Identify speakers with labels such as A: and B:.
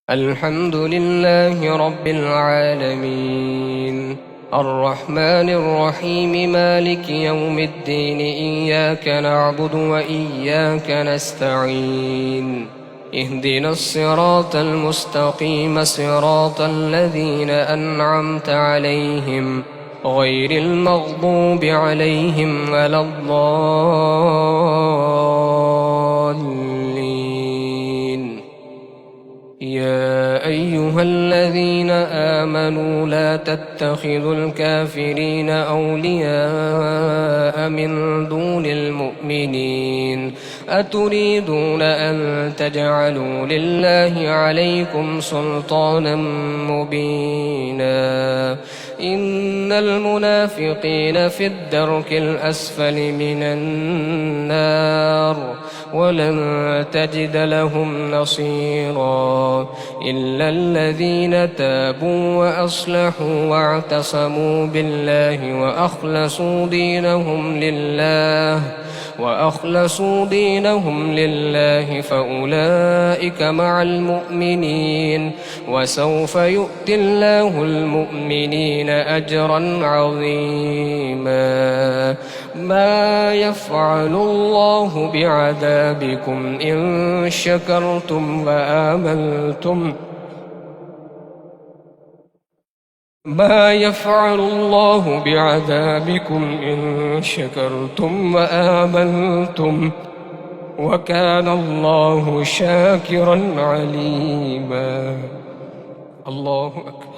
A: الحمد لله رب العالمين الرحمن الرحيم مالك يوم الدين إياك نعبد وإياك نستعين اهدنا الصراط المستقيم صراط الذين أنعمت عليهم غير المغضوب عليهم ولا الضالين. يا أيها الذين آمنوا لا تتخذوا الكافرين أولياء من دون المؤمنين أتريدون أن تجعلوا لله عليكم سلطانا مبينا إن المنافقين في الدرك الأسفل من النار ولن تجد لهم نصيرا إلا الذين تابوا وأصلحوا واعتصموا بالله وأخلصوا دينهم لله فأولئك مع المؤمنين وسوف يؤتي الله المؤمنين أجرا عظيما. ما يفعل الله بعذابكم إن شكرتم وآمنتم ما يفعل الله بعذابكم إن شكرتم وآمنتم وكان الله شاكرا عليما. الله أكبر.